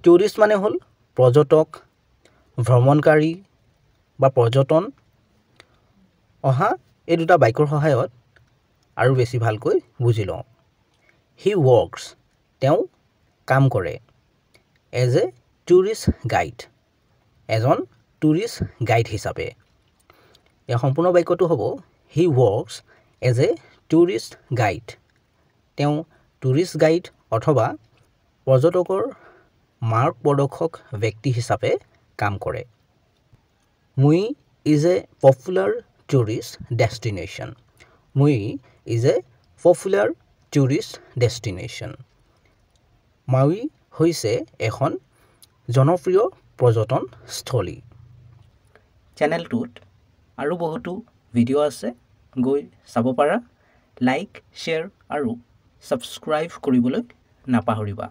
tourist মানে হ'ল পৰ্যটক ভ্ৰমণকাৰী বা পৰ্যটন অহা এই দুটা বাক্যৰ সহায়ত আৰু বেছি ভালকৈ বুজি লওঁ হি ৱৰ্কছ তেওঁ কাম কৰে এজ এ টুৰিষ্ট গাইড এজন টুৰিষ্ট গাইড হিচাপে এই সম্পূৰ্ণ বাক্যটো হ'ব he works as a tourist guide তেওঁ টুৰিষ্ট গাইড অথবা পৰ্যটকৰ মাৰ্গ প্ৰদৰ্শক ব্যক্তি হিচাপে কাম কৰে Maui is a popular tourist destination Maui is a popular tourist destination Maui হৈছে এখন জনপ্ৰিয় পৰ্যটনস্থলী চেনেলটোত আৰু বহুতো ভিডিঅ' আছে গৈ চাব পাৰা লাইক শ্বেয়াৰ আৰু ছাবস্ক্ৰাইব কৰিবলৈ নাপাহৰিবা